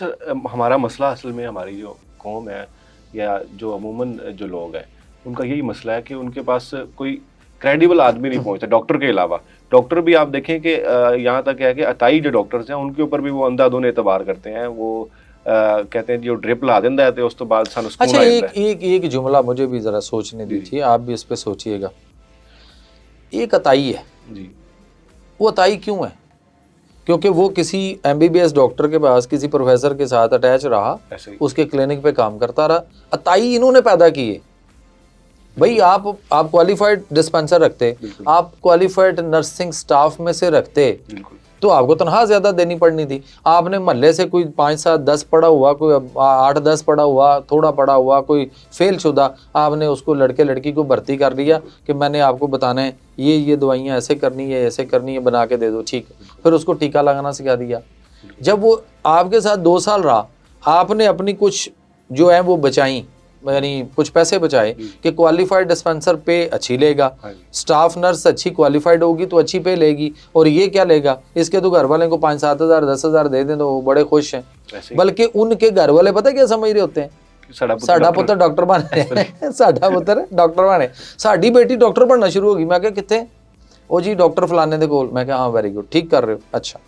Sir हमारा मसला असल में हमारी जो कौम है या जो अमूमन जो लोग हैं उनका यही मसला है कि उनके पास कोई क्रेडिबल आदमी नहीं पहुंचता डॉक्टर के अलावा। डॉक्टर भी आप देखें कि यहाँ तक है कि अताई जो डॉक्टर्स हैं उनके ऊपर भी वो अंधाधुंध एतबार करते हैं। वो कहते हैं जो ड्रिप ला देंदा है तो उस तो बाद सन उसको अच्छा एक जुमला मुझे भी ज़रा सोचने दीजिए, आप भी इस पर सोचिएगा। एक अताई है जी, वो अताई क्यों है? क्योंकि वो किसी MBBS डॉक्टर के पास किसी प्रोफेसर के साथ अटैच रहा, उसके क्लिनिक पे काम करता रहा। अताई इन्होंने पैदा किए। भाई आप क्वालिफाइड डिस्पेंसर रखते, आप क्वालिफाइड नर्सिंग स्टाफ में से रखते तो आपको तनख्वाह ज़्यादा देनी पड़नी थी। आपने महल्ले से कोई 5, 7, 10 पढ़ा हुआ, कोई 8, 10 पढ़ा हुआ, थोड़ा पढ़ा हुआ, कोई फेल शुदा, आपने उसको लड़के लड़की को भर्ती कर लिया कि मैंने आपको बताना है ये दवाइयाँ ऐसे करनी है, ऐसे करनी है, बना के दे दो, ठीक। फिर उसको टीका लगाना सिखा दिया। जब वो आपके साथ 2 साल रहा, आपने अपनी कुछ जो है वो बचाई, यानी कुछ पैसे बचाए कि क्वालिफाइड डिस्पेंसर पे अच्छी लेगा, स्टाफ नर्स अच्छी क्वालिफाइड होगी तो अच्छी पे लेगी, और ये क्या लेगा, इसके तो घर वाले को 5, 7 हज़ार 10 हज़ार दे दें तो वो बड़े खुश हैं। बल्कि उनके घर वाले पता क्या समझ रहे होते हैं, साडा पुत्र डॉक्टर बने साडा पुत्र डॉक्टर बने, साडी बेटी डॉक्टर बनना शुरू होगी। मैं क्या कितने, ओ जी डॉक्टर फलाने दे कोल। मैं क्या हाँ वेरी गुड, ठीक कर रहे हो। अच्छा,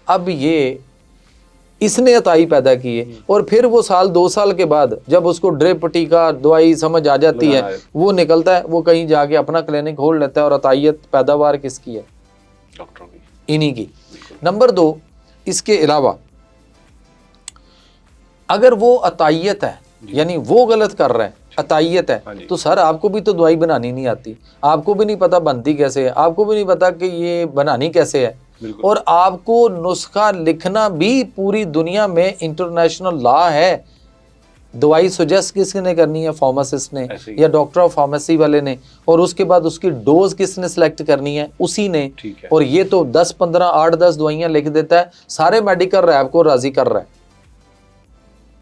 अब ये इसने अताई पैदा की है, और फिर वो 2 साल के बाद जब उसको ड्रिप टीका दवाई समझ आ जाती है, वो निकलता है, वो कहीं जाके अपना क्लिनिक खोल लेता है। और अतायत पैदावार किसकी है? डॉक्टरों की, इन्हीं की। नंबर 2, इसके अलावा अगर वो अतायत है यानी वो गलत कर रहे हैं, अतायत है, तो सर आपको भी तो दवाई बनानी नहीं आती, आपको भी नहीं पता बनती कैसे है, आपको भी नहीं पता कि ये बनानी कैसे है, और आपको नुस्खा लिखना भी पूरी दुनिया में इंटरनेशनल लॉ है। दवाई सुजेस्ट किसने करनी है? फार्मासिस्ट ने या डॉक्टर ऑफ फार्मेसी वाले ने, और उसके बाद उसकी डोज किसने सेलेक्ट करनी है? उसी ने। और ये तो 10, 15, 8, 10 दवाइयां लिख देता है, सारे मेडिकल रैब को राजी कर रहा है,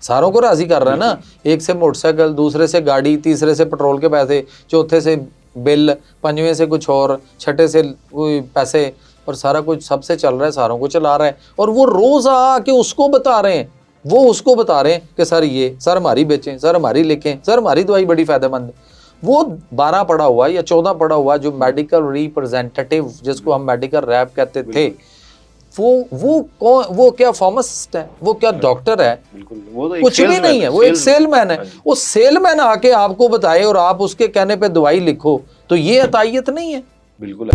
सारों को राजी कर रहा है ना। एक से मोटरसाइकिल, दूसरे से गाड़ी, तीसरे से पेट्रोल के पैसे, चौथे से बिल, 5वें से कुछ और, छठे से कोई पैसे, और सारा कुछ सबसे चल रहा है, सारों को चला रहा है। और वो रोज आके उसको बता रहे हैं, वो उसको बता रहे हैं कि सर ये, सर हमारी बेचें, सर हमारी लिखें, सर हमारी दवाई बड़ी फायदेमंद है। वो 12 पढ़ा हुआ या 14 पढ़ा हुआ जो मेडिकल रिप्रेजेंटेटिव, जिसको हम मेडिकल रैप कहते थे, वो क्या फार्मासिस्ट है? वो क्या डॉक्टर है? वो तो कुछ भी नहीं है, वो एक सेलमैन है। वो सेलमैन आके आपको बताए और आप उसके कहने पे दवाई लिखो, तो ये अतायत नहीं है? बिल्कुल।